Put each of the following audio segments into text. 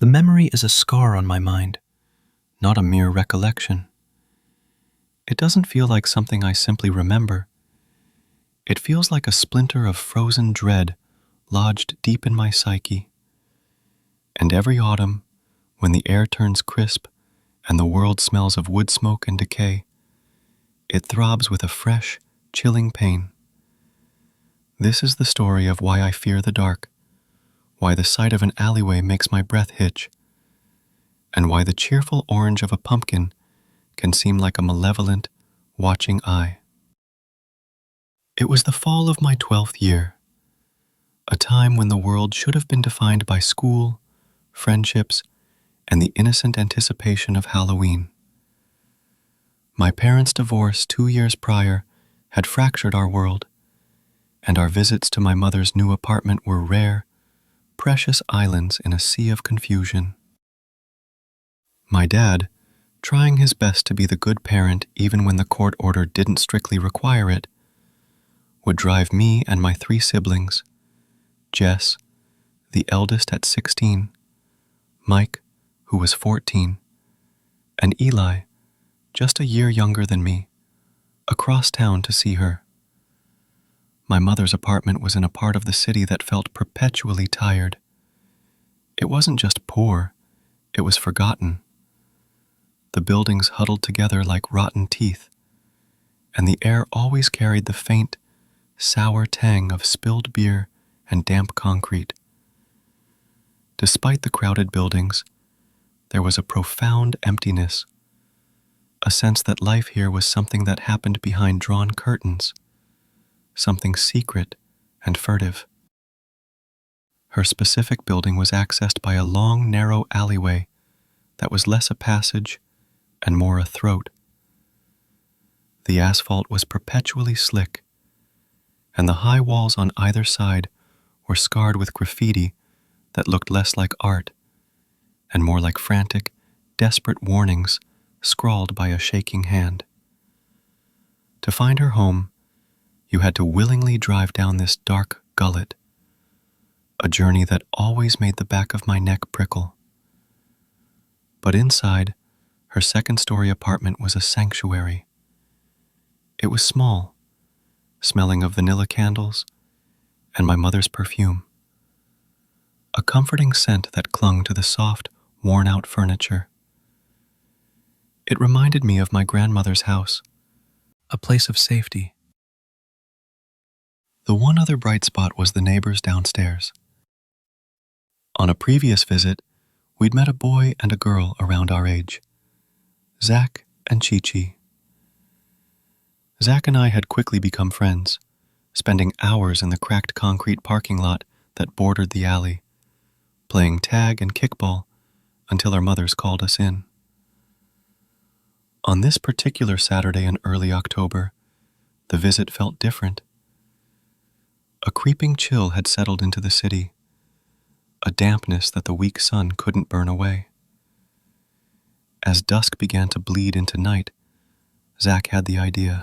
The memory is a scar on my mind, not a mere recollection. It doesn't feel like something I simply remember. It feels like a splinter of frozen dread lodged deep in my psyche. And every autumn, when the air turns crisp and the world smells of wood smoke and decay, it throbs with a fresh, chilling pain. This is the story of why I fear the dark, why the sight of an alleyway makes my breath hitch, and why the cheerful orange of a pumpkin can seem like a malevolent, watching eye. It was the fall of my 12th year, a time when the world should have been defined by school, friendships, and the innocent anticipation of Halloween. My parents' divorce 2 years prior had fractured our world, and our visits to my mother's new apartment were rare, precious islands in a sea of confusion. My dad, trying his best to be the good parent even when the court order didn't strictly require it, would drive me and my 3 siblings, Jess, the eldest at 16, Mike, who was 14, and Eli, just a year younger than me, across town to see her. My mother's apartment was in a part of the city that felt perpetually tired. It wasn't just poor, it was forgotten. The buildings huddled together like rotten teeth, and the air always carried the faint, sour tang of spilled beer and damp concrete. Despite the crowded buildings, there was a profound emptiness, a sense that life here was something that happened behind drawn curtains, something secret and furtive. Her specific building was accessed by a long, narrow alleyway that was less a passage and more a throat. The asphalt was perpetually slick, and the high walls on either side were scarred with graffiti that looked less like art and more like frantic, desperate warnings scrawled by a shaking hand. To find her home, you had to willingly drive down this dark gullet, a journey that always made the back of my neck prickle. But inside, her second-story apartment was a sanctuary. It was small, smelling of vanilla candles and my mother's perfume, a comforting scent that clung to the soft, worn-out furniture. It reminded me of my grandmother's house, a place of safety. The one other bright spot was the neighbors downstairs. On a previous visit, we'd met a boy and a girl around our age, Zach and Chi-Chi. Zach and I had quickly become friends, spending hours in the cracked concrete parking lot that bordered the alley, playing tag and kickball until our mothers called us in. On this particular Saturday in early October, the visit felt different. A creeping chill had settled into the city, a dampness that the weak sun couldn't burn away. As dusk began to bleed into night, Zach had the idea.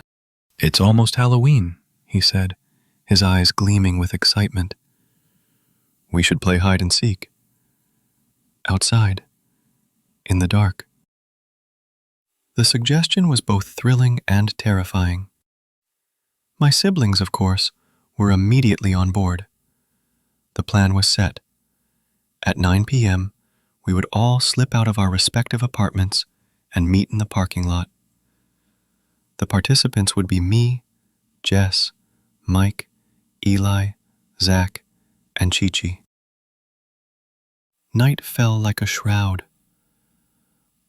"It's almost Halloween," he said, his eyes gleaming with excitement. "We should play hide and seek. Outside, in the dark." The suggestion was both thrilling and terrifying. My siblings, of course, were immediately on board. The plan was set. At 9 p.m., we would all slip out of our respective apartments and meet in the parking lot. The participants would be me, Jess, Mike, Eli, Zach, and Chi-Chi. Night fell like a shroud.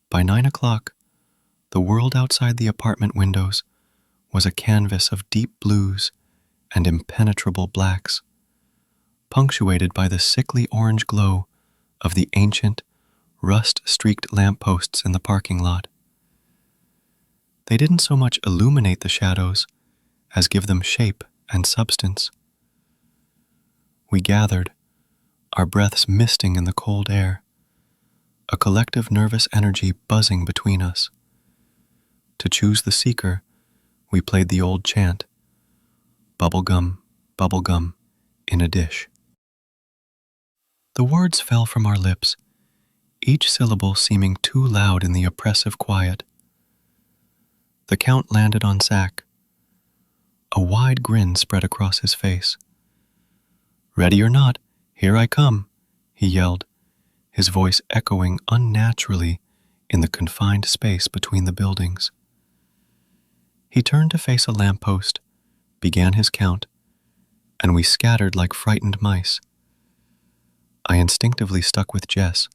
By 9 o'clock, the world outside the apartment windows was a canvas of deep blues and impenetrable blacks, punctuated by the sickly orange glow of the ancient, rust-streaked lampposts in the parking lot. They didn't so much illuminate the shadows as give them shape and substance. We gathered, our breaths misting in the cold air, a collective nervous energy buzzing between us. To choose the seeker, we played the old chant, bubblegum, in a dish. The words fell from our lips, each syllable seeming too loud in the oppressive quiet. The Count landed on Zack. A wide grin spread across his face. "Ready or not, here I come," he yelled, his voice echoing unnaturally in the confined space between the buildings. He turned to face a lamppost, began his count, and we scattered like frightened mice. I instinctively stuck with Jess.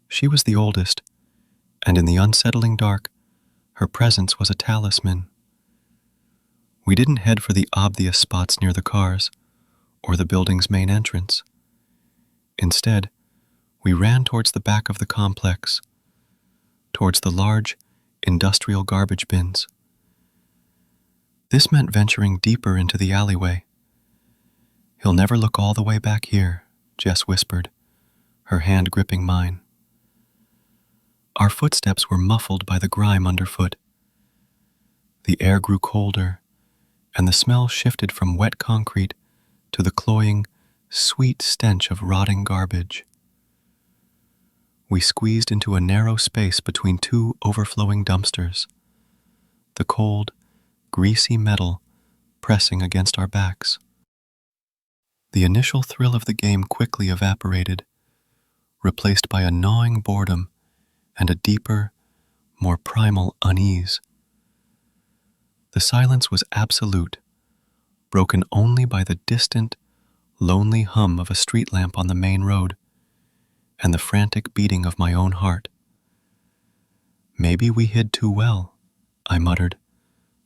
She was the oldest, and in the unsettling dark, her presence was a talisman. We didn't head for the obvious spots near the cars or the building's main entrance. Instead, we ran towards the back of the complex, towards the large industrial garbage bins. This meant venturing deeper into the alleyway. "He'll never look all the way back here," Jess whispered, her hand gripping mine. Our footsteps were muffled by the grime underfoot. The air grew colder, and the smell shifted from wet concrete to the cloying, sweet stench of rotting garbage. We squeezed into a narrow space between two overflowing dumpsters, the cold, greasy metal pressing against our backs. The initial thrill of the game quickly evaporated, replaced by a gnawing boredom and a deeper, more primal unease. The silence was absolute, broken only by the distant, lonely hum of a street lamp on the main road and the frantic beating of my own heart. "Maybe we hid too well," I muttered,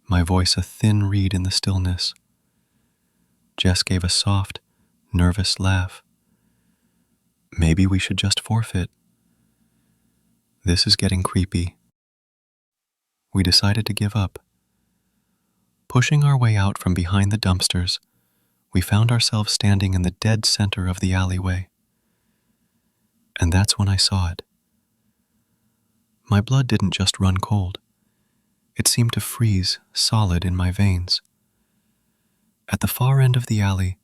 my voice a thin reed in the stillness. Jess gave a soft, nervous laugh. "Maybe we should just forfeit." "This is getting creepy." We decided to give up. Pushing our way out from behind the dumpsters, we found ourselves standing in the dead center of the alleyway. And that's when I saw it. My blood didn't just run cold. It seemed to freeze solid in my veins. At the far end of the alley,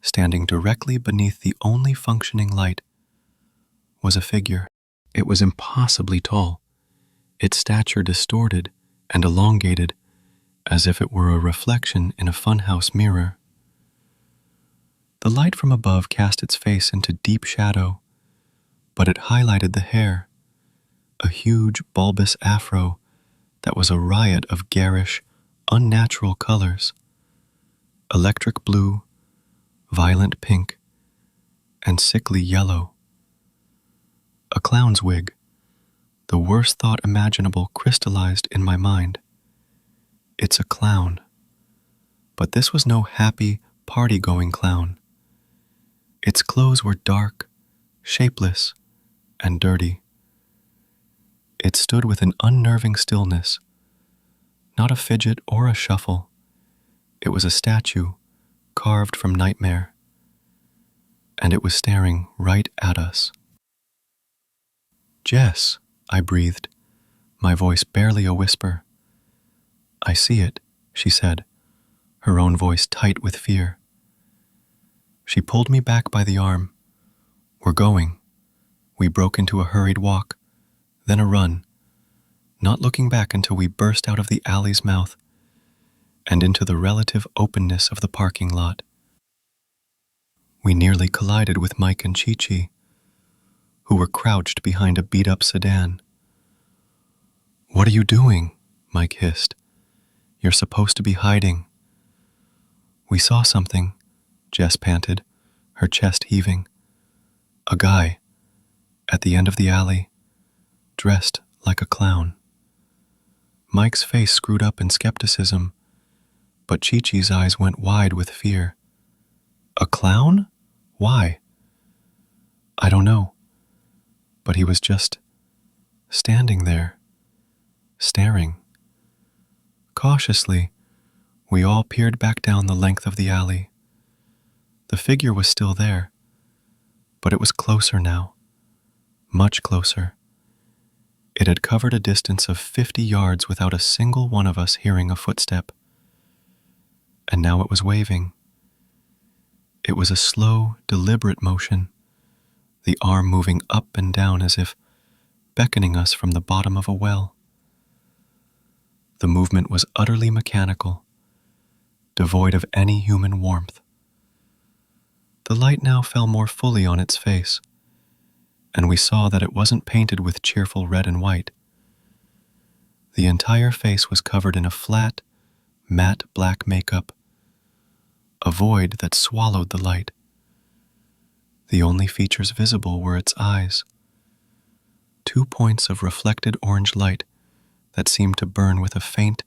standing directly beneath the only functioning light, was a figure. It was impossibly tall, its stature distorted and elongated, as if it were a reflection in a funhouse mirror. The light from above cast its face into deep shadow, but it highlighted the hair, a huge bulbous afro that was a riot of garish, unnatural colors: electric blue, violent pink, and sickly yellow. A clown's wig, the worst thought imaginable crystallized in my mind. It's a clown. But this was no happy, party-going clown. Its clothes were dark, shapeless, and dirty. It stood with an unnerving stillness, not a fidget or a shuffle. It was a statue, carved from nightmare. And it was staring right at us. "Jess," I breathed, my voice barely a whisper. "I see it," she said, her own voice tight with fear. She pulled me back by the arm. "We're going." We broke into a hurried walk, then a run, not looking back until we burst out of the alley's mouth and into the relative openness of the parking lot. We nearly collided with Mike and Chi-Chi, who were crouched behind a beat-up sedan. "What are you doing?" Mike hissed. "You're supposed to be hiding." "We saw something," Jess panted, her chest heaving. "A guy, at the end of the alley, dressed like a clown." Mike's face screwed up in skepticism, but Chi-Chi's eyes went wide with fear. "A clown? Why?" "I don't know. But he was just standing there, staring." Cautiously, we all peered back down the length of the alley. The figure was still there, but it was closer now, much closer. It had covered a distance of 50 yards without a single one of us hearing a footstep. And now it was waving. It was a slow, deliberate motion, the arm moving up and down as if beckoning us from the bottom of a well. The movement was utterly mechanical, devoid of any human warmth. The light now fell more fully on its face, and we saw that it wasn't painted with cheerful red and white. The entire face was covered in a flat, matte black makeup, a void that swallowed the light. The only features visible were its eyes, 2 points of reflected orange light that seemed to burn with a faint,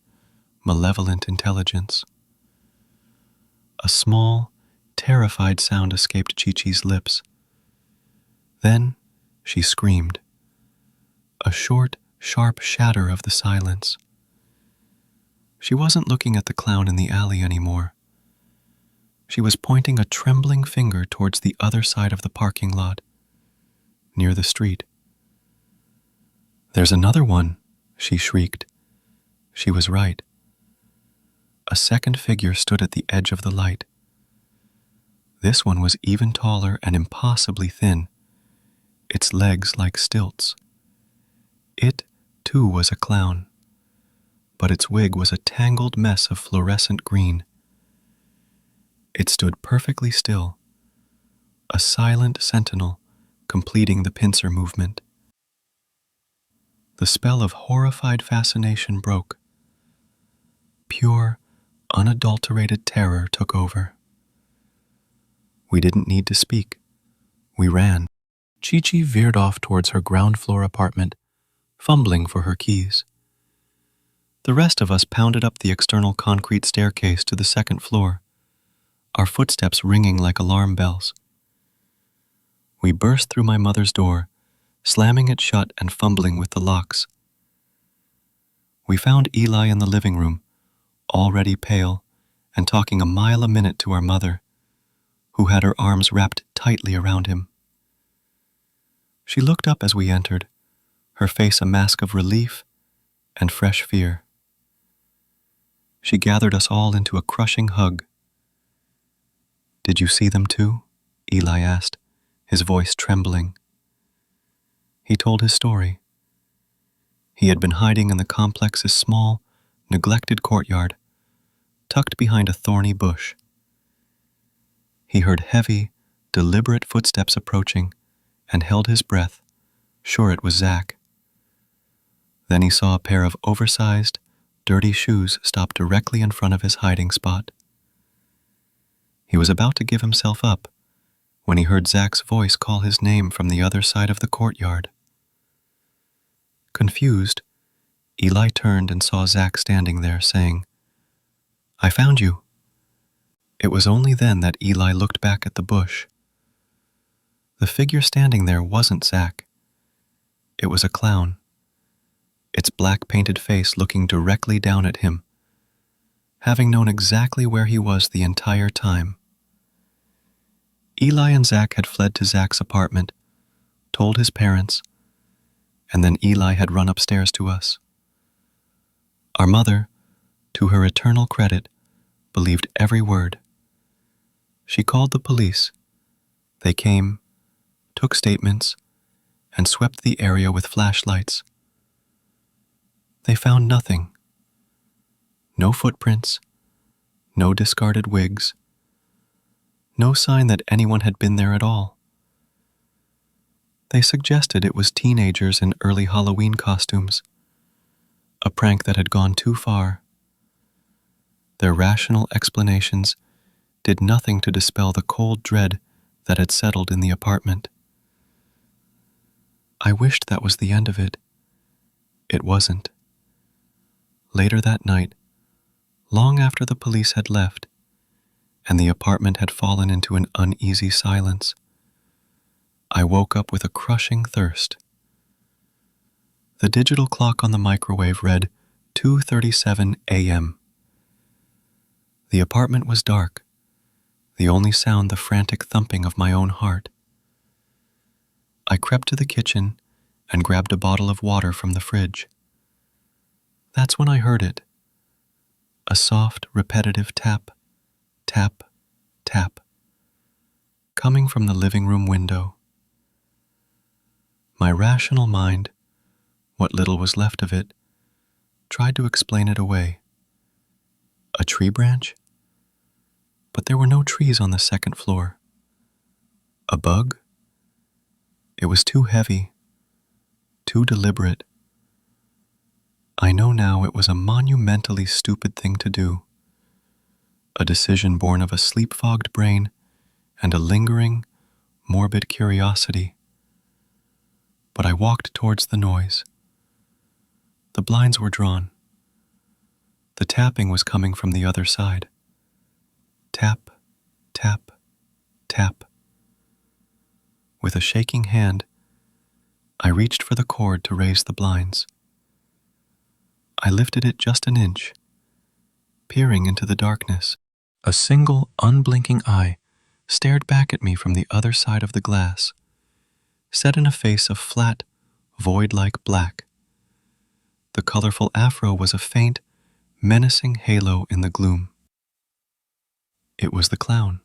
malevolent intelligence. A small, terrified sound escaped Chi-Chi's lips. Then she screamed. A short, sharp shatter of the silence. She wasn't looking at the clown in the alley anymore. She was pointing a trembling finger towards the other side of the parking lot, near the street. "There's another one," she shrieked. She was right. A second figure stood at the edge of the light. This one was even taller and impossibly thin, its legs like stilts. It, too, was a clown, but its wig was a tangled mess of fluorescent green. It stood perfectly still, a silent sentinel completing the pincer movement. The spell of horrified fascination broke. Pure, unadulterated terror took over. We didn't need to speak. We ran. Chi-Chi veered off towards her ground-floor apartment, fumbling for her keys. The rest of us pounded up the external concrete staircase to the second floor, our footsteps ringing like alarm bells. We burst through my mother's door, slamming it shut and fumbling with the locks. We found Eli in the living room, already pale and talking a mile a minute to our mother, who had her arms wrapped tightly around him. She looked up as we entered, her face a mask of relief and fresh fear. She gathered us all into a crushing hug. "Did you see them too?" Eli asked, his voice trembling. He told his story. He had been hiding in the complex's small, neglected courtyard, tucked behind a thorny bush. He heard heavy, deliberate footsteps approaching and held his breath, sure it was Zach. Then he saw a pair of oversized, dirty shoes stop directly in front of his hiding spot. He was about to give himself up when he heard Zach's voice call his name from the other side of the courtyard. Confused, Eli turned and saw Zach standing there, saying, "I found you." It was only then that Eli looked back at the bush. The figure standing there wasn't Zach. It was a clown, its black-painted face looking directly down at him, having known exactly where he was the entire time. Eli and Zach had fled to Zach's apartment, told his parents, and then Eli had run upstairs to us. Our mother, to her eternal credit, believed every word. She called the police. They came, took statements, and swept the area with flashlights. They found nothing. No footprints, no discarded wigs, no sign that anyone had been there at all. They suggested it was teenagers in early Halloween costumes, a prank that had gone too far. Their rational explanations did nothing to dispel the cold dread that had settled in the apartment. I wished that was the end of it. It wasn't. Later that night, long after the police had left, and the apartment had fallen into an uneasy silence, I woke up with a crushing thirst. The digital clock on the microwave read 2:37 a.m. The apartment was dark, the only sound the frantic thumping of my own heart. I crept to the kitchen and grabbed a bottle of water from the fridge. That's when I heard it. A soft, repetitive tap, tap, tap, coming from the living room window. My rational mind, what little was left of it, tried to explain it away. A tree branch? But there were no trees on the second floor. A bug? It was too heavy, too deliberate. I know now it was a monumentally stupid thing to do, a decision born of a sleep-fogged brain and a lingering, morbid curiosity. But I walked towards the noise. The blinds were drawn. The tapping was coming from the other side. Tap, tap, tap. With a shaking hand, I reached for the cord to raise the blinds. I lifted it just an inch, peering into the darkness. A single, unblinking eye stared back at me from the other side of the glass, set in a face of flat, void-like black. The colorful afro was a faint, menacing halo in the gloom. It was the clown.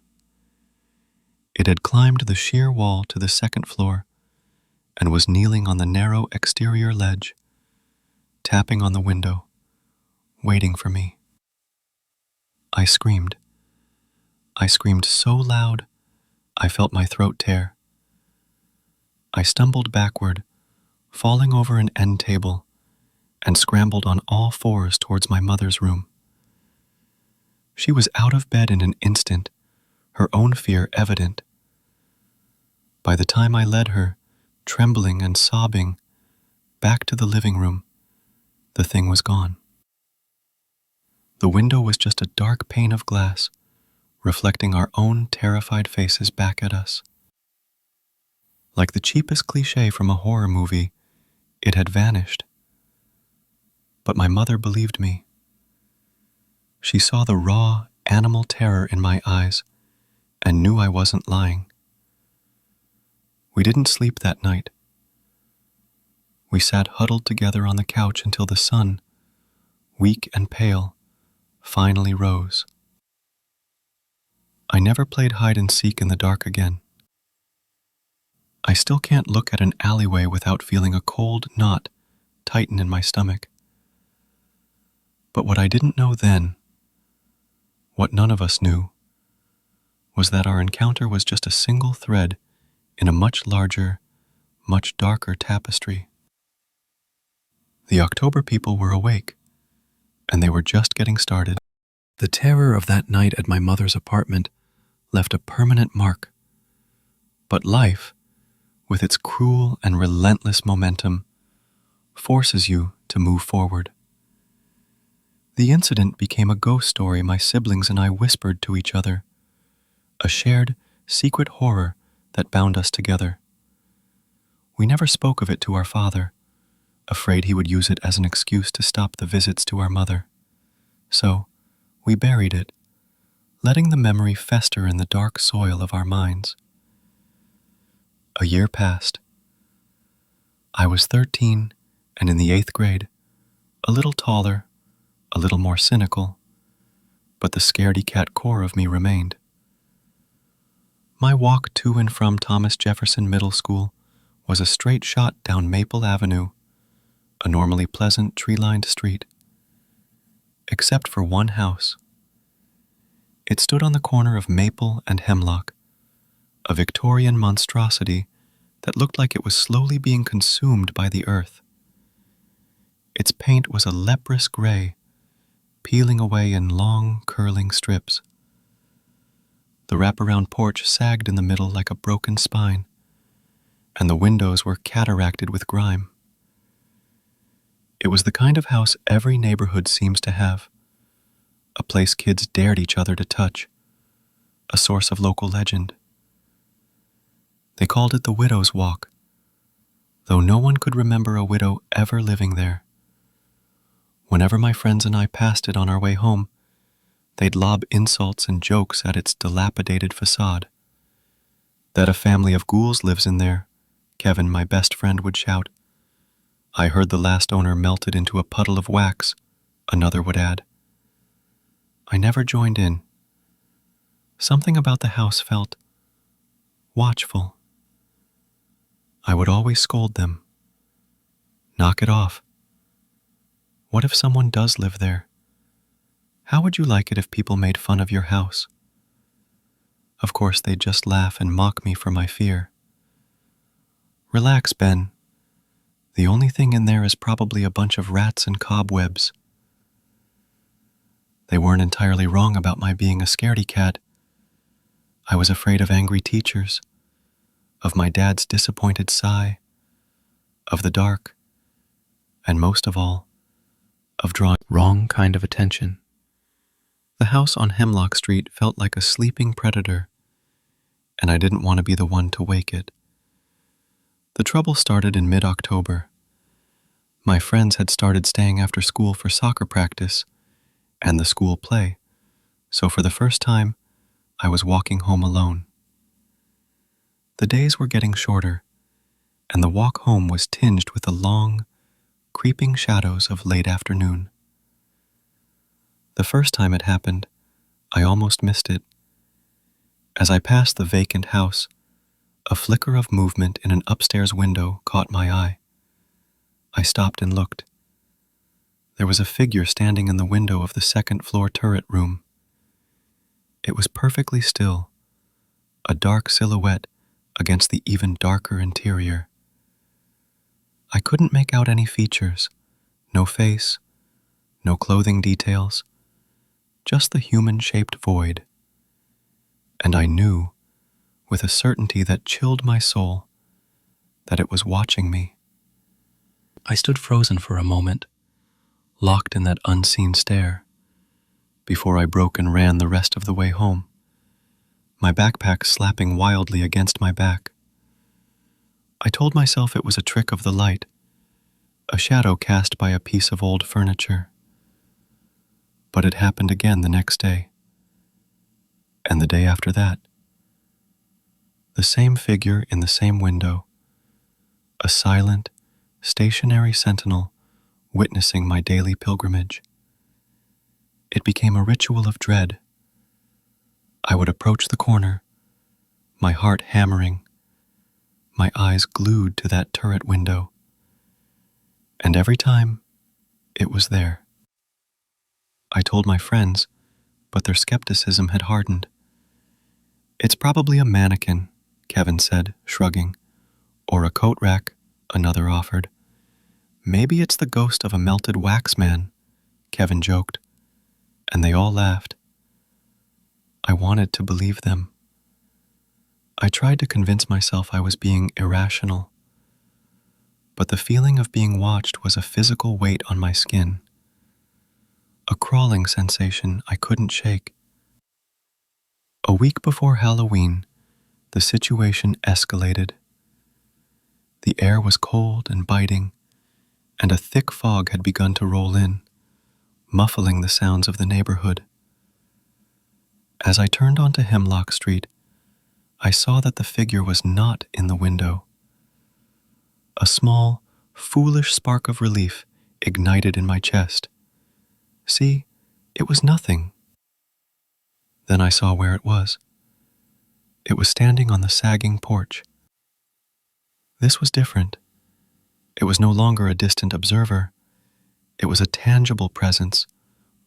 It had climbed the sheer wall to the second floor and was kneeling on the narrow exterior ledge, tapping on the window, waiting for me. I screamed. I screamed so loud, I felt my throat tear. I stumbled backward, falling over an end table, and scrambled on all fours towards my mother's room. She was out of bed in an instant, her own fear evident. By the time I led her, trembling and sobbing, back to the living room, the thing was gone. The window was just a dark pane of glass, reflecting our own terrified faces back at us. Like the cheapest cliché from a horror movie, it had vanished. But my mother believed me. She saw the raw, animal terror in my eyes and knew I wasn't lying. We didn't sleep that night. We sat huddled together on the couch until the sun, weak and pale, finally rose. I never played hide and seek in the dark again. I still can't look at an alleyway without feeling a cold knot tighten in my stomach. But what I didn't know then, what none of us knew, was that our encounter was just a single thread in a much larger, much darker tapestry. The October people were awake, and they were just getting started. The terror of that night at my mother's apartment left a permanent mark. But life, with its cruel and relentless momentum, forces you to move forward. The incident became a ghost story my siblings and I whispered to each other, a shared, secret horror that bound us together. We never spoke of it to our father, afraid he would use it as an excuse to stop the visits to our mother. So, we buried it, letting the memory fester in the dark soil of our minds. A year passed. I was 13 and in the 8th grade, a little taller, a little more cynical, but the scaredy-cat core of me remained. My walk to and from Thomas Jefferson Middle School was a straight shot down Maple Avenue, a normally pleasant tree-lined street. Except for one house. It stood on the corner of Maple and Hemlock, a Victorian monstrosity that looked like it was slowly being consumed by the earth. Its paint was a leprous gray, peeling away in long, curling strips. The wraparound porch sagged in the middle like a broken spine, and the windows were cataracted with grime. It was the kind of house every neighborhood seems to have, a place kids dared each other to touch, a source of local legend. They called it the Widow's Walk, though no one could remember a widow ever living there. Whenever my friends and I passed it on our way home, they'd lob insults and jokes at its dilapidated facade. That a family of ghouls lives in there, Kevin, my best friend, would shout. I heard the last owner melted into a puddle of wax, another would add. I never joined in. Something about the house felt watchful. I would always scold them. Knock it off. What if someone does live there? How would you like it if people made fun of your house? Of course, they'd just laugh and mock me for my fear. Relax, Ben. The only thing in there is probably a bunch of rats and cobwebs. They weren't entirely wrong about my being a scaredy cat. I was afraid of angry teachers, of my dad's disappointed sigh, of the dark, and most of all, of drawing wrong kind of attention. The house on Hemlock Street felt like a sleeping predator, and I didn't want to be the one to wake it. The trouble started in mid-October. My friends had started staying after school for soccer practice and the school play, so for the first time, I was walking home alone. The days were getting shorter, and the walk home was tinged with the long, creeping shadows of late afternoon. The first time it happened, I almost missed it. As I passed the vacant house, a flicker of movement in an upstairs window caught my eye. I stopped and looked. There was a figure standing in the window of the second-floor turret room. It was perfectly still, a dark silhouette against the even darker interior. I couldn't make out any features, no face, no clothing details, just the human-shaped void. And I knew, with a certainty that chilled my soul, that it was watching me. I stood frozen for a moment, locked in that unseen stare, before I broke and ran the rest of the way home, my backpack slapping wildly against my back. I told myself it was a trick of the light, a shadow cast by a piece of old furniture. But it happened again the next day, and the day after that. The same figure in the same window, a silent, stationary sentinel witnessing my daily pilgrimage. It became a ritual of dread. I would approach the corner, my heart hammering, my eyes glued to that turret window, and every time, it was there. I told my friends, but their skepticism had hardened. It's probably a mannequin, Kevin said, shrugging. Or a coat rack, another offered. Maybe it's the ghost of a melted wax man, Kevin joked, and they all laughed. I wanted to believe them. I tried to convince myself I was being irrational, but the feeling of being watched was a physical weight on my skin, a crawling sensation I couldn't shake. A week before Halloween, the situation escalated. The air was cold and biting, and a thick fog had begun to roll in, muffling the sounds of the neighborhood. As I turned onto Hemlock Street, I saw that the figure was not in the window. A small, foolish spark of relief ignited in my chest. See, it was nothing. Then I saw where it was. It was standing on the sagging porch. This was different. It was no longer a distant observer. It was a tangible presence,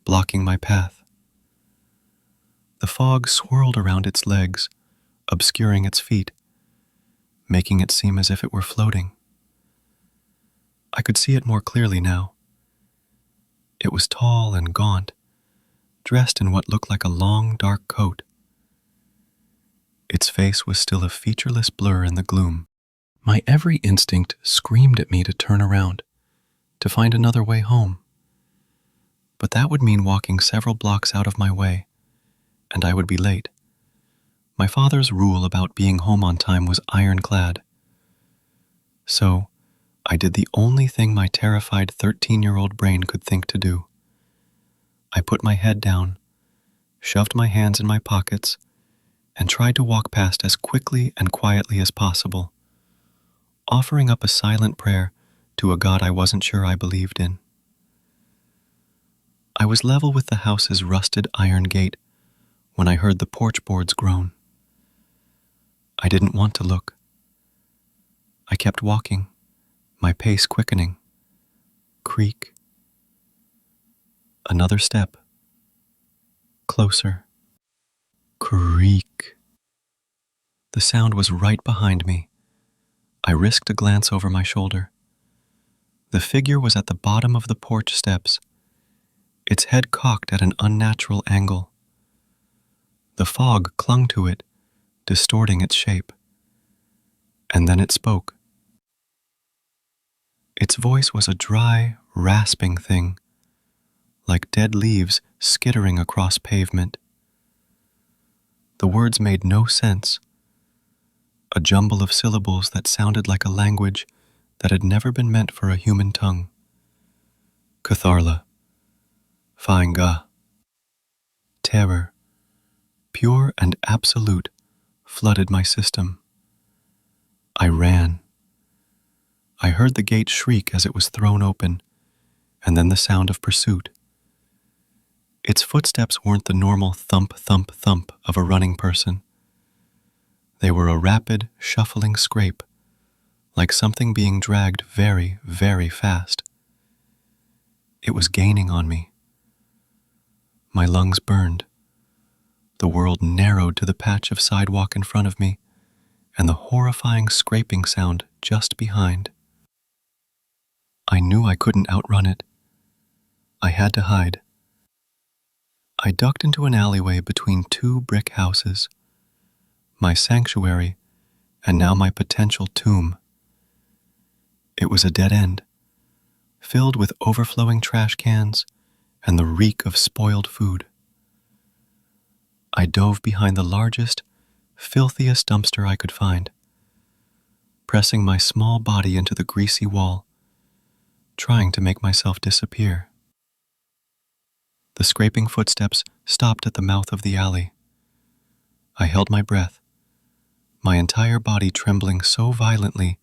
blocking my path. The fog swirled around its legs, obscuring its feet, making it seem as if it were floating. I could see it more clearly now. It was tall and gaunt, dressed in what looked like a long, dark coat. Its face was still a featureless blur in the gloom. My every instinct screamed at me to turn around, to find another way home. But that would mean walking several blocks out of my way, and I would be late. My father's rule about being home on time was ironclad. So, I did the only thing my terrified 13-year-old brain could think to do. I put my head down, shoved my hands in my pockets, and tried to walk past as quickly and quietly as possible, offering up a silent prayer to a God I wasn't sure I believed in. I was level with the house's rusted iron gate when I heard the porch boards groan. I didn't want to look. I kept walking, my pace quickening. Creak. Another step. Closer. Creak. The sound was right behind me. I risked a glance over my shoulder. The figure was at the bottom of the porch steps, its head cocked at an unnatural angle. The fog clung to it, distorting its shape. And then it spoke. Its voice was a dry, rasping thing, like dead leaves skittering across pavement. The words made no sense, a jumble of syllables that sounded like a language that had never been meant for a human tongue. Catharla. Fainga. Terror, pure and absolute, flooded my system. I ran. I heard the gate shriek as it was thrown open, and then the sound of pursuit. Its footsteps weren't the normal thump, thump, thump of a running person. They were a rapid, shuffling scrape, like something being dragged very, very fast. It was gaining on me. My lungs burned. The world narrowed to the patch of sidewalk in front of me, and the horrifying scraping sound just behind. I knew I couldn't outrun it. I had to hide. I ducked into an alleyway between two brick houses, my sanctuary and now my potential tomb. It was a dead end, filled with overflowing trash cans and the reek of spoiled food. I dove behind the largest, filthiest dumpster I could find, pressing my small body into the greasy wall, trying to make myself disappear. The scraping footsteps stopped at the mouth of the alley. I held my breath, my entire body trembling so violently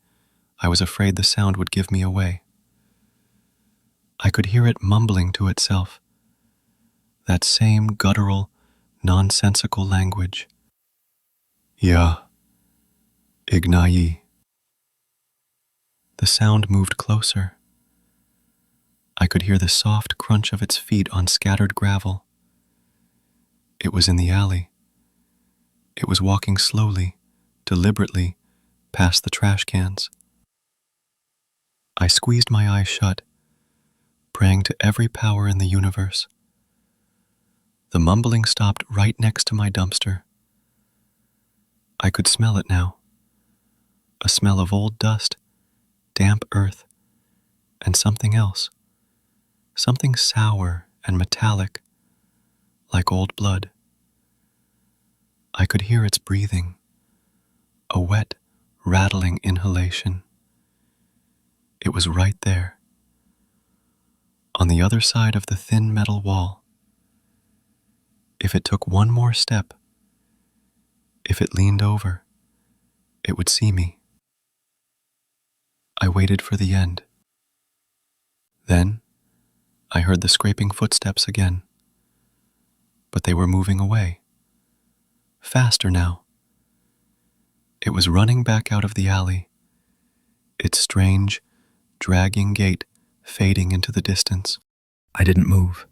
I was afraid the sound would give me away. I could hear it mumbling to itself, that same guttural, nonsensical language. Ya, Ignayi. The sound moved closer. I could hear the soft crunch of its feet on scattered gravel. It was in the alley. It was walking slowly, deliberately, past the trash cans. I squeezed my eyes shut, praying to every power in the universe. The mumbling stopped right next to my dumpster. I could smell it now. A smell of old dust, damp earth, and something else. Something sour and metallic, like old blood. I could hear its breathing, a wet, rattling inhalation. It was right there, on the other side of the thin metal wall. If it took one more step, if it leaned over, it would see me. I waited for the end. Then, I heard the scraping footsteps again, but they were moving away. Faster now. It was running back out of the alley, its strange, dragging gait fading into the distance. I didn't move.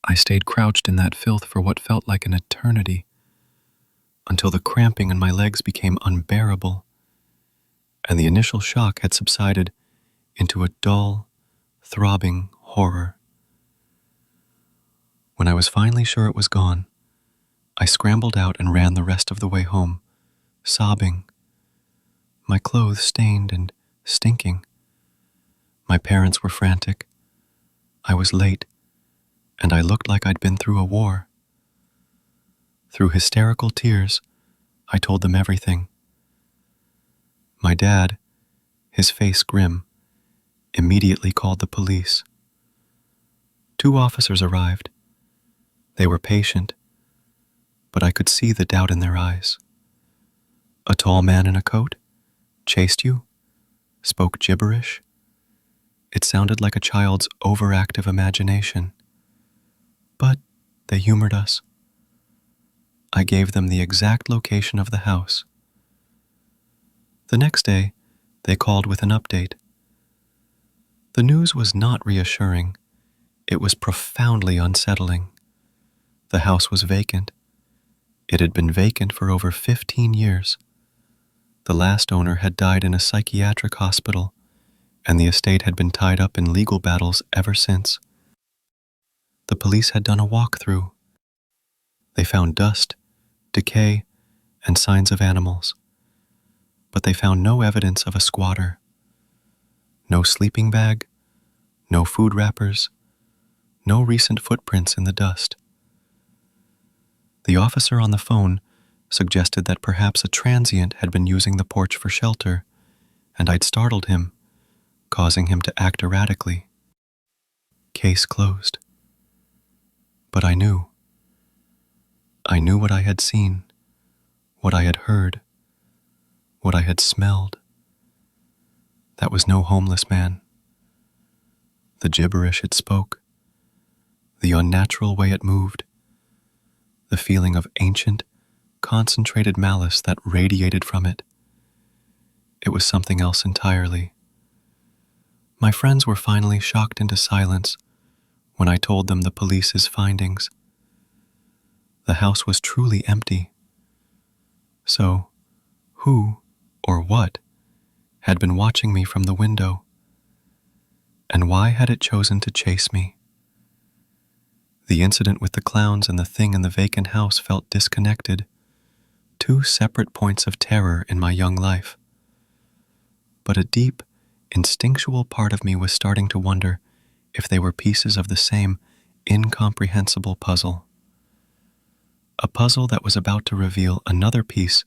I stayed crouched in that filth for what felt like an eternity, until the cramping in my legs became unbearable, and the initial shock had subsided into a dull, throbbing horror. When I was finally sure it was gone, I scrambled out and ran the rest of the way home, sobbing, my clothes stained and stinking. My parents were frantic. I was late, and I looked like I'd been through a war. Through hysterical tears, I told them everything. My dad, his face grim, immediately called the police. 2 officers arrived. They were patient, but I could see the doubt in their eyes. A tall man in a coat? Chased you? Spoke gibberish? It sounded like a child's overactive imagination. But they humored us. I gave them the exact location of the house. The next day, They called with an update. The news was not reassuring. It was profoundly unsettling. The house was vacant. It had been vacant for over 15 years. The last owner had died in a psychiatric hospital, and the estate had been tied up in legal battles ever since. The police had done a walkthrough. They found dust, decay, and signs of animals, but they found no evidence of a squatter. No sleeping bag, no food wrappers, no recent footprints in the dust. The officer on the phone suggested that perhaps a transient had been using the porch for shelter, and I'd startled him, causing him to act erratically. Case closed. But I knew. I knew what I had seen, what I had heard, what I had smelled. That was no homeless man. The gibberish it spoke, the unnatural way it moved, the feeling of ancient, concentrated malice that radiated from it. It was something else entirely. My friends were finally shocked into silence when I told them the police's findings. The house was truly empty. So, who or what had been watching me from the window? And why had it chosen to chase me? The incident with the clowns and the thing in the vacant house felt disconnected, two separate points of terror in my young life. But a deep, instinctual part of me was starting to wonder if they were pieces of the same incomprehensible puzzle. A puzzle that was about to reveal another piece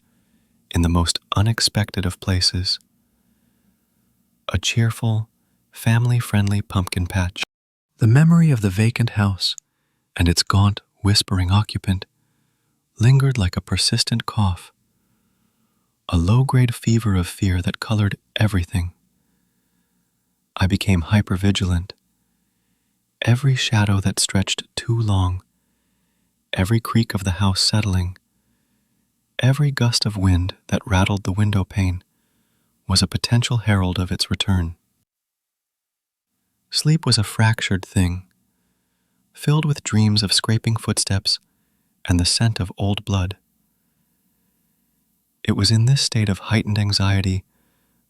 in the most unexpected of places. A cheerful, family-friendly pumpkin patch. The memory of the vacant house and its gaunt, whispering occupant lingered like a persistent cough, a low-grade fever of fear that colored everything. I became hypervigilant. Every shadow that stretched too long, every creak of the house settling, every gust of wind that rattled the window pane was a potential herald of its return. Sleep was a fractured thing, filled with dreams of scraping footsteps and the scent of old blood. It was in this state of heightened anxiety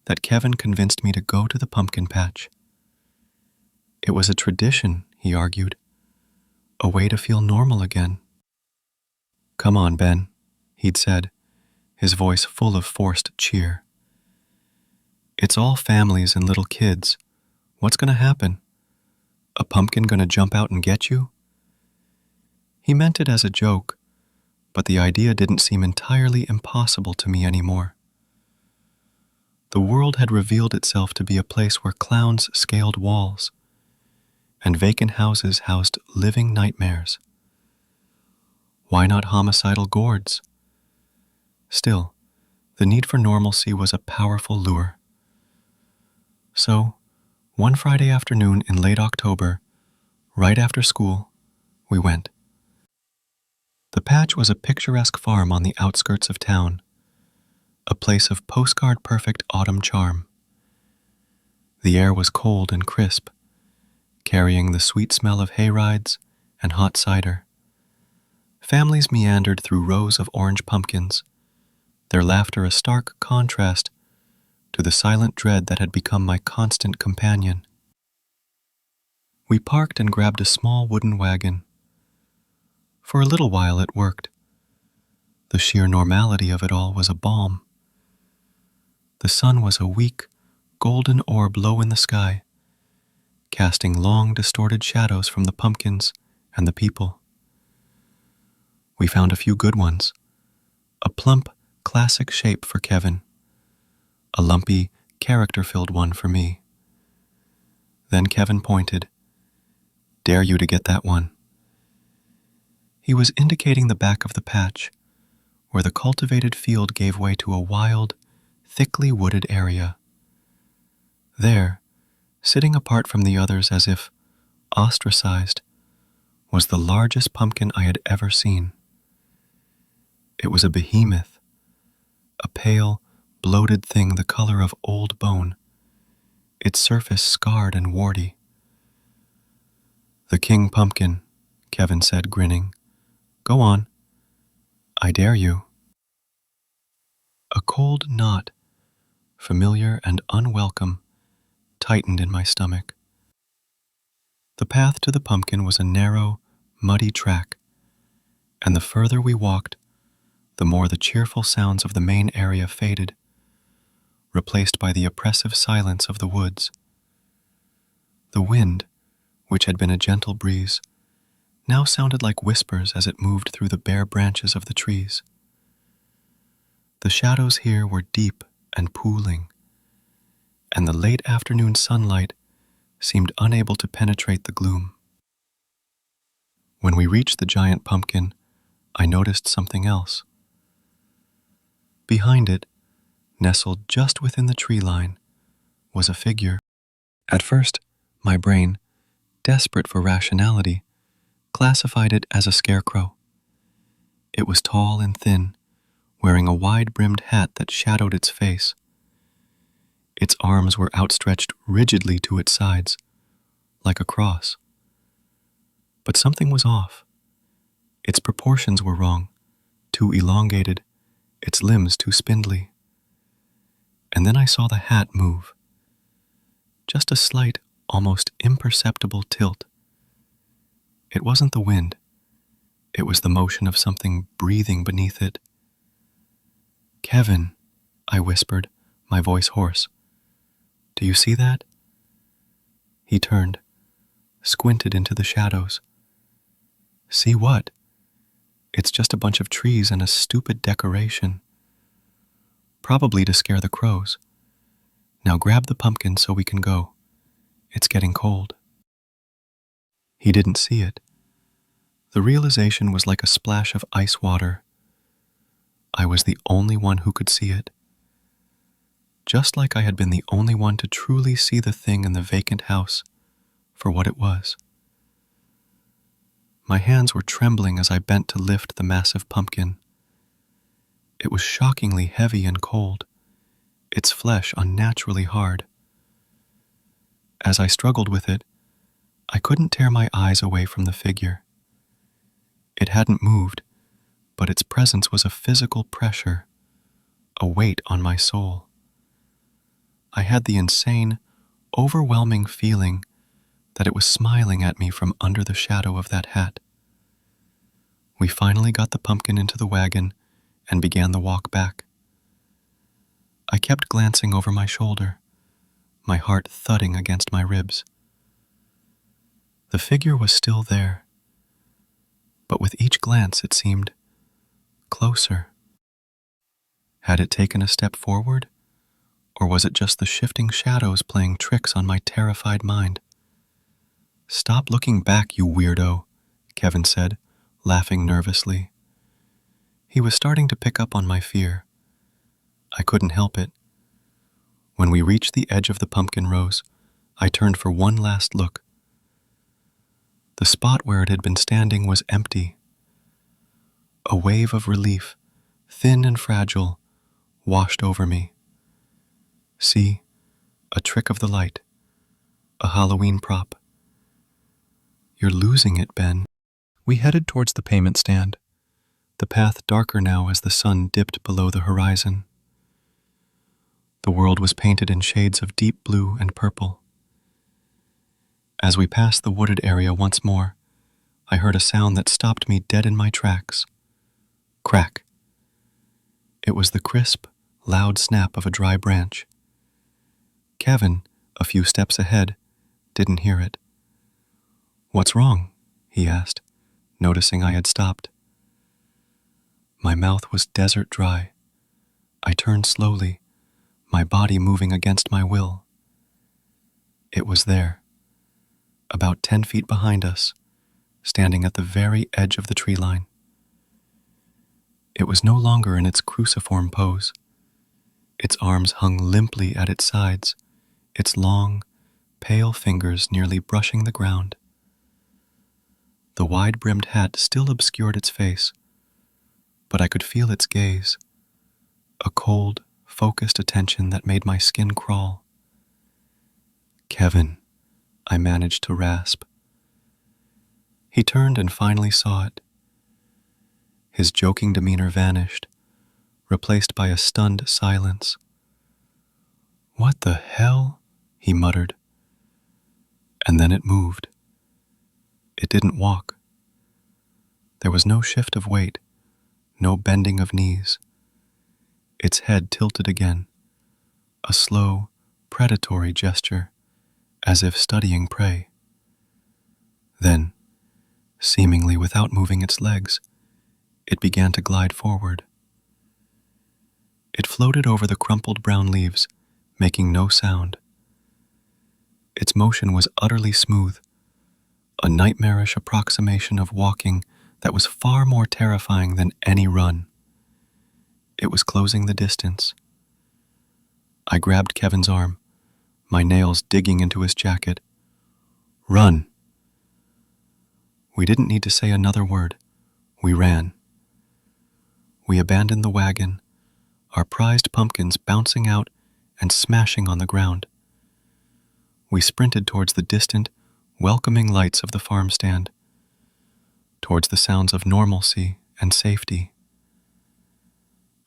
that Kevin convinced me to go to the pumpkin patch. It was a tradition, he argued, a way to feel normal again. "Come on, Ben," he'd said, his voice full of forced cheer. "It's all families and little kids. What's going to happen? A pumpkin going to jump out and get you?" He meant it as a joke, but the idea didn't seem entirely impossible to me anymore. The world had revealed itself to be a place where clowns scaled walls, and vacant houses housed living nightmares. Why not homicidal gourds? Still, the need for normalcy was a powerful lure. So, one Friday afternoon in late October, right after school, we went. The patch was a picturesque farm on the outskirts of town, a place of postcard-perfect autumn charm. The air was cold and crisp, carrying the sweet smell of hayrides and hot cider. Families meandered through rows of orange pumpkins, their laughter a stark contrast to the silent dread that had become my constant companion. We parked and grabbed a small wooden wagon. For a little while it worked. The sheer normality of it all was a balm. The sun was a weak, golden orb low in the sky, casting long, distorted shadows from the pumpkins and the people. We found a few good ones. A plump, classic shape for Kevin. A lumpy, character-filled one for me. Then Kevin pointed. "Dare you to get that one." He was indicating the back of the patch, where the cultivated field gave way to a wild, thickly wooded area. There, sitting apart from the others as if ostracized, was the largest pumpkin I had ever seen. It was a behemoth, a pale, bloated thing the color of old bone, its surface scarred and warty. "The king pumpkin," Kevin said, grinning. "Go on. I dare you." A cold knot, familiar and unwelcome, tightened in my stomach. The path to the pumpkin was a narrow, muddy track, and the further we walked, the more the cheerful sounds of the main area faded, replaced by the oppressive silence of the woods. The wind, which had been a gentle breeze, now sounded like whispers as it moved through the bare branches of the trees. The shadows here were deep and pooling, and the late afternoon sunlight seemed unable to penetrate the gloom. When we reached the giant pumpkin, I noticed something else. Behind it, nestled just within the tree line, was a figure. At first, my brain, desperate for rationality, classified it as a scarecrow. It was tall and thin, wearing a wide-brimmed hat that shadowed its face. Its arms were outstretched rigidly to its sides, like a cross. But something was off. Its proportions were wrong, too elongated, its limbs too spindly. And then I saw the hat move. Just a slight, almost imperceptible tilt. It wasn't the wind. It was the motion of something breathing beneath it. "Kevin," I whispered, my voice hoarse. "Do you see that?" He turned, squinted into the shadows. "See what?" "It's just a bunch of trees and a stupid decoration. Probably to scare the crows. Now grab the pumpkin so we can go. It's getting cold." He didn't see it. The realization was like a splash of ice water. I was the only one who could see it. Just like I had been the only one to truly see the thing in the vacant house for what it was. My hands were trembling as I bent to lift the massive pumpkin. It was shockingly heavy and cold, its flesh unnaturally hard. As I struggled with it, I couldn't tear my eyes away from the figure. It hadn't moved, but its presence was a physical pressure, a weight on my soul. I had the insane, overwhelming feeling that it was smiling at me from under the shadow of that hat. We finally got the pumpkin into the wagon and began the walk back. I kept glancing over my shoulder, my heart thudding against my ribs. The figure was still there, but with each glance it seemed closer. Had it taken a step forward, or was it just the shifting shadows playing tricks on my terrified mind? "Stop looking back, you weirdo," Kevin said, laughing nervously. He was starting to pick up on my fear. I couldn't help it. When we reached the edge of the pumpkin rows, I turned for one last look. The spot where it had been standing was empty. A wave of relief, thin and fragile, washed over me. See, a trick of the light, a Halloween prop. "You're losing it, Ben." We headed towards the payment stand, the path darker now as the sun dipped below the horizon. The world was painted in shades of deep blue and purple. As we passed the wooded area once more, I heard a sound that stopped me dead in my tracks. Crack. It was the crisp, loud snap of a dry branch. Kevin, a few steps ahead, didn't hear it. "What's wrong?" he asked, noticing I had stopped. My mouth was desert dry. I turned slowly, my body moving against my will. It was there, about 10 feet behind us, standing at the very edge of the tree line. It was no longer in its cruciform pose. Its arms hung limply at its sides, its long, pale fingers nearly brushing the ground. The wide-brimmed hat still obscured its face, but I could feel its gaze, a cold, focused attention that made my skin crawl. "Kevin," I managed to rasp. He turned and finally saw it. His joking demeanor vanished, replaced by a stunned silence. "What the hell?" he muttered. And then it moved. It didn't walk. There was no shift of weight, no bending of knees. Its head tilted again, a slow, predatory gesture, as if studying prey. Then, seemingly without moving its legs, it began to glide forward. It floated over the crumpled brown leaves, making no sound. Its motion was utterly smooth, a nightmarish approximation of walking that was far more terrifying than any run. It was closing the distance. I grabbed Kevin's arm, my nails digging into his jacket. "Run!" We didn't need to say another word. We ran. We abandoned the wagon, our prized pumpkins bouncing out and smashing on the ground. We sprinted towards the distant, welcoming lights of the farm stand, towards the sounds of normalcy and safety.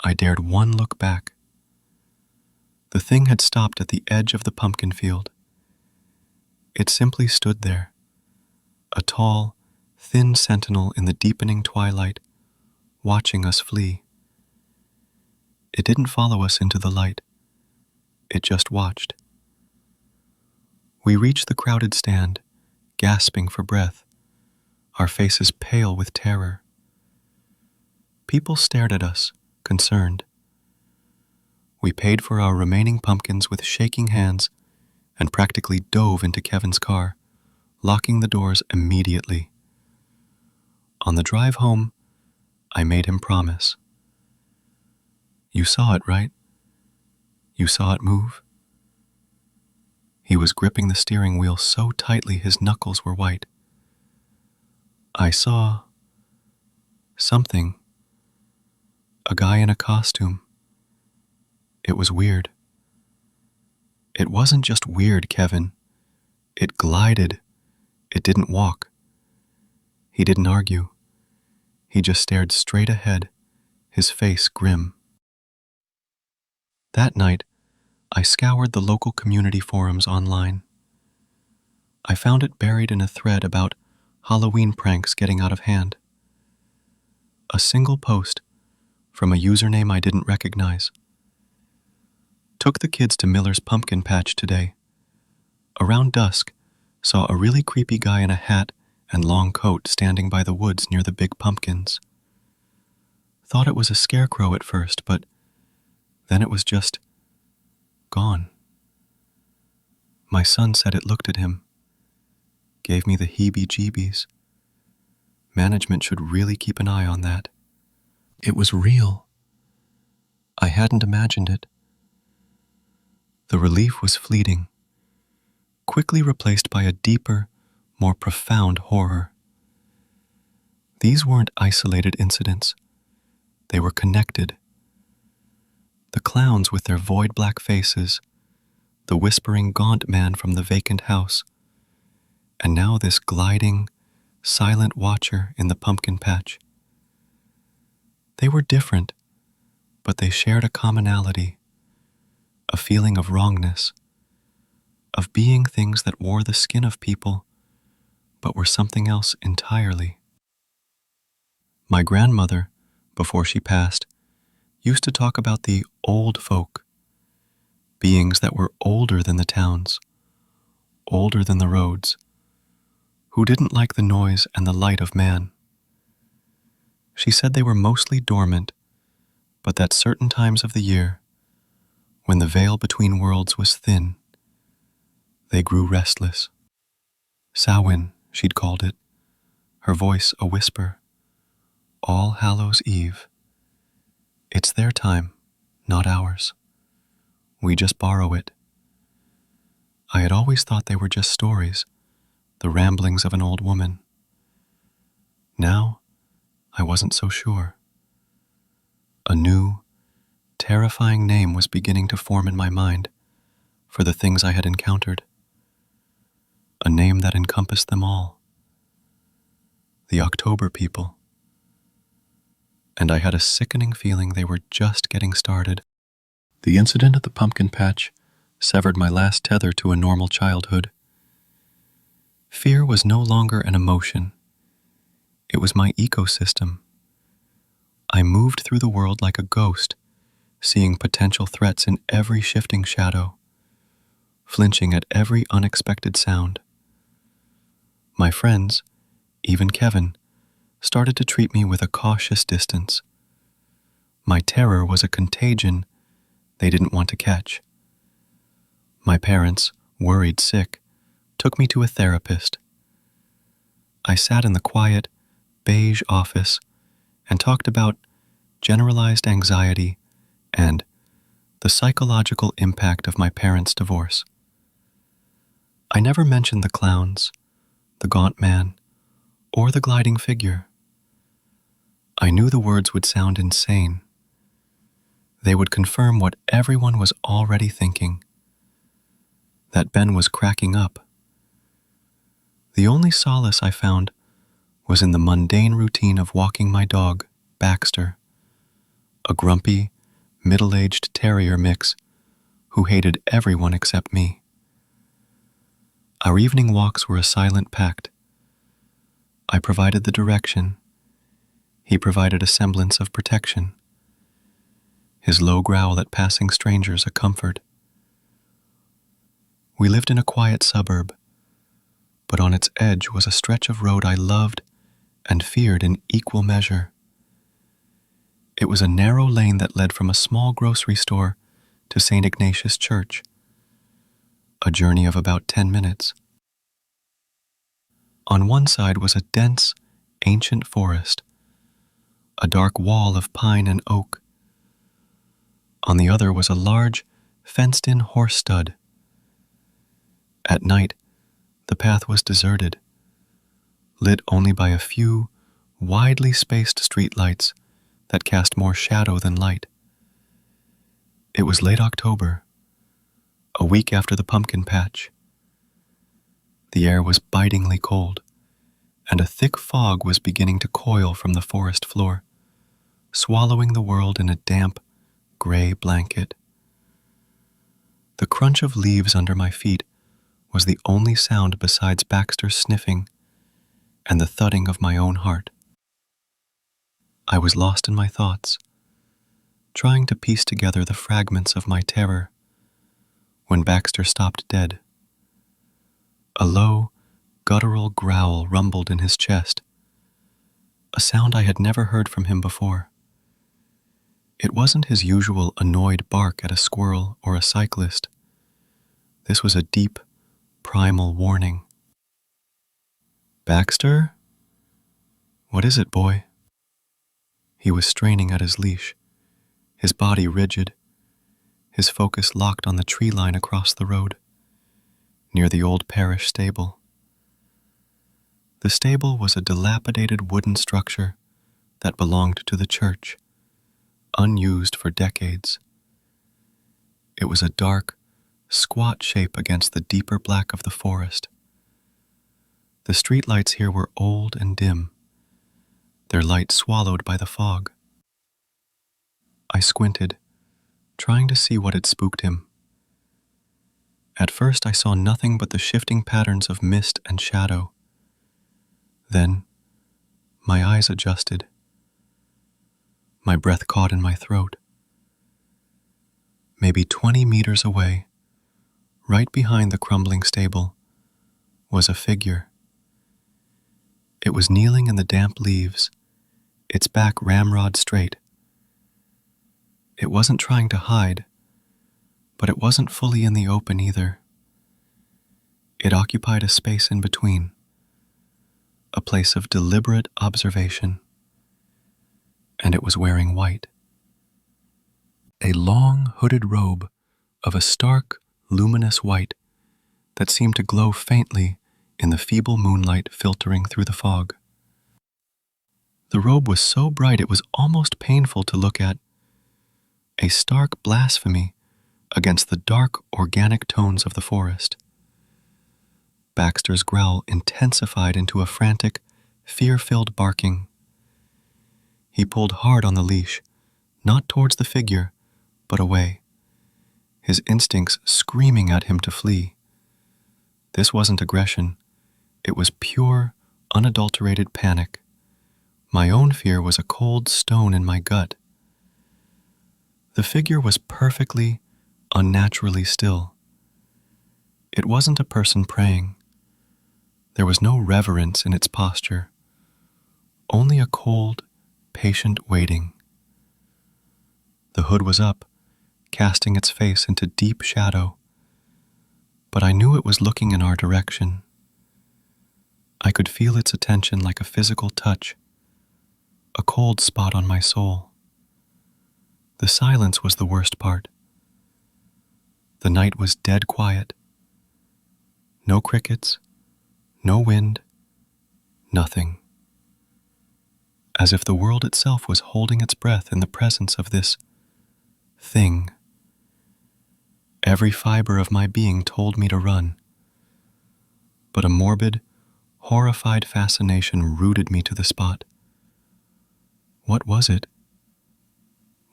I dared one look back. The thing had stopped at the edge of the pumpkin field. It simply stood there, a tall, thin sentinel in the deepening twilight, watching us flee. It didn't follow us into the light. It just watched. We reached the crowded stand, gasping for breath, our faces pale with terror. People stared at us, concerned. We paid for our remaining pumpkins with shaking hands and practically dove into Kevin's car, locking the doors immediately. On the drive home, I made him promise. "You saw it, right? You saw it move?" He was gripping the steering wheel so tightly his knuckles were white. "I saw something. A guy in a costume. It was weird." "It wasn't just weird, Kevin. It glided. It didn't walk." He didn't argue. He just stared straight ahead, his face grim. That night, I scoured the local community forums online. I found it buried in a thread about Halloween pranks getting out of hand. A single post from a username I didn't recognize. "Took the kids to Miller's pumpkin patch today. Around dusk, saw a really creepy guy in a hat and long coat standing by the woods near the big pumpkins. Thought it was a scarecrow at first, but then it was just gone. My son said it looked at him. Gave me the heebie-jeebies. Management should really keep an eye on that. It was real. I hadn't imagined it. The relief was fleeting, quickly replaced by a deeper, more profound horror. These weren't isolated incidents. They were connected. The clowns with their void black faces, the whispering Gaunt Man from the vacant house, and now this gliding, silent watcher in the pumpkin patch. They were different, but they shared a commonality, a feeling of wrongness, of being things that wore the skin of people, but were something else entirely. My grandmother, before she passed, used to talk about the old folk, beings that were older than the towns, older than the roads, who didn't like the noise and the light of man. She said they were mostly dormant, but that certain times of the year, when the veil between worlds was thin, they grew restless. Samhain, she'd called it, her voice a whisper. All Hallows' Eve. It's their time, not ours. We just borrow it. I had always thought they were just stories, the ramblings of an old woman. Now, I wasn't so sure. A new, terrifying name was beginning to form in my mind for the things I had encountered. A name that encompassed them all. The October people. And I had a sickening feeling they were just getting started. The incident at the pumpkin patch severed my last tether to a normal childhood. Fear was no longer an emotion. It was my ecosystem. I moved through the world like a ghost, seeing potential threats in every shifting shadow, flinching at every unexpected sound. My friends, even Kevin, started to treat me with a cautious distance. My terror was a contagion they didn't want to catch. My parents, worried sick, took me to a therapist. I sat in the quiet, beige office and talked about generalized anxiety and the psychological impact of my parents' divorce. I never mentioned the clowns, the Gaunt Man, or the gliding figure. I knew the words would sound insane. They would confirm what everyone was already thinking, that Ben was cracking up. The only solace I found was in the mundane routine of walking my dog, Baxter, a grumpy, middle-aged terrier mix who hated everyone except me. Our evening walks were a silent pact. I provided the direction. He provided a semblance of protection. His low growl at passing strangers a comfort. We lived in a quiet suburb, but on its edge was a stretch of road I loved and feared in equal measure. It was a narrow lane that led from a small grocery store to St. Ignatius Church, a journey of about 10 minutes. On one side was a dense, ancient forest, a dark wall of pine and oak. On the other was a large, fenced-in horse stud. At night, the path was deserted, lit only by a few widely spaced streetlights that cast more shadow than light. It was late October, a week after the pumpkin patch. The air was bitingly cold, and a thick fog was beginning to coil from the forest floor, swallowing the world in a damp, gray blanket. The crunch of leaves under my feet was the only sound besides Baxter's sniffing and the thudding of my own heart. I was lost in my thoughts, trying to piece together the fragments of my terror, when Baxter stopped dead. A low, guttural growl rumbled in his chest, a sound I had never heard from him before. It wasn't his usual annoyed bark at a squirrel or a cyclist. This was a deep, primal warning. "Baxter? What is it, boy?" He was straining at his leash, his body rigid, his focus locked on the tree line across the road, near the old parish stable. The stable was a dilapidated wooden structure that belonged to the church, unused for decades. It was a dark, squat shape against the deeper black of the forest. The streetlights here were old and dim, their light swallowed by the fog. I squinted, trying to see what had spooked him. At first I saw nothing but the shifting patterns of mist and shadow. Then, my eyes adjusted. My breath caught in my throat. Maybe 20 meters away, right behind the crumbling stable, was a figure. It was kneeling in the damp leaves, its back ramrod straight. It wasn't trying to hide, but it wasn't fully in the open either. It occupied a space in between, a place of deliberate observation, and it was wearing white. A long, hooded robe of a stark, luminous white that seemed to glow faintly in the feeble moonlight filtering through the fog. The robe was so bright it was almost painful to look at, a stark blasphemy against the dark, organic tones of the forest. Baxter's growl intensified into a frantic, fear-filled barking. He pulled hard on the leash, not towards the figure, but away, his instincts screaming at him to flee. This wasn't aggression. It was pure, unadulterated panic. My own fear was a cold stone in my gut. The figure was perfectly, unnaturally still. It wasn't a person praying. There was no reverence in its posture, only a cold, patient waiting. The hood was up, casting its face into deep shadow, but I knew it was looking in our direction. I could feel its attention like a physical touch, a cold spot on my soul. The silence was the worst part. The night was dead quiet. No crickets, no wind, nothing. As if the world itself was holding its breath in the presence of this thing. Every fiber of my being told me to run, but a morbid, horrified fascination rooted me to the spot. What was it?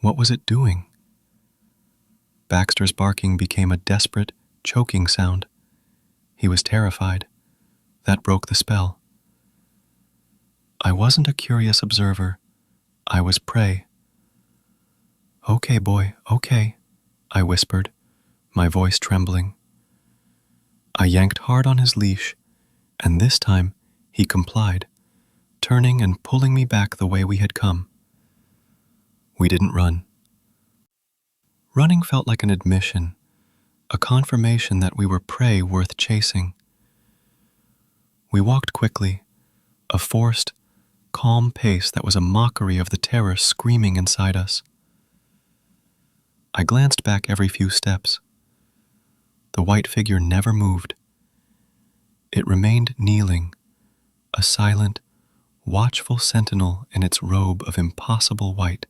What was it doing? Baxter's barking became a desperate, choking sound. He was terrified. That broke the spell. I wasn't a curious observer. I was prey. "Okay, boy, okay," I whispered, my voice trembling. I yanked hard on his leash, and this time he complied, turning and pulling me back the way we had come. We didn't run. Running felt like an admission, a confirmation that we were prey worth chasing. We walked quickly, a forced, calm pace that was a mockery of the terror screaming inside us. I glanced back every few steps. The white figure never moved. It remained kneeling, a silent, watchful sentinel in its robe of impossible white,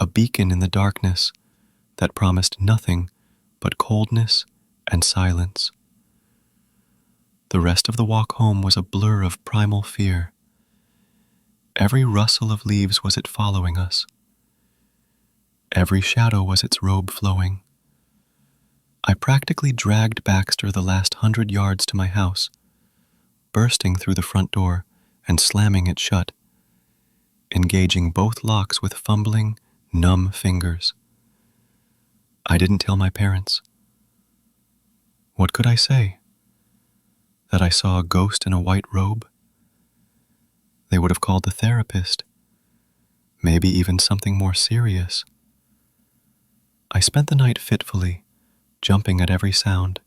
a beacon in the darkness that promised nothing but coldness and silence. The rest of the walk home was a blur of primal fear. Every rustle of leaves was it following us. Every shadow was its robe flowing. I practically dragged Baxter the last 100 yards to my house, bursting through the front door and slamming it shut, engaging both locks with fumbling, numb fingers. I didn't tell my parents. What could I say? That I saw a ghost in a white robe? They would have called the therapist, maybe even something more serious. I spent the night fitfully, jumping at every sound.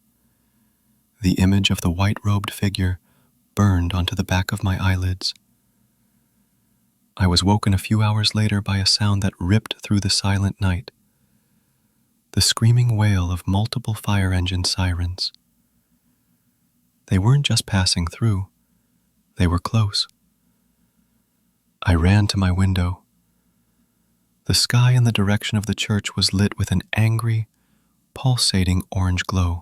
The image of the white-robed figure burned onto the back of my eyelids. I was woken a few hours later by a sound that ripped through the silent night. The screaming wail of multiple fire engine sirens. They weren't just passing through, they were close. I ran to my window. The sky in the direction of the church was lit with an angry, pulsating orange glow.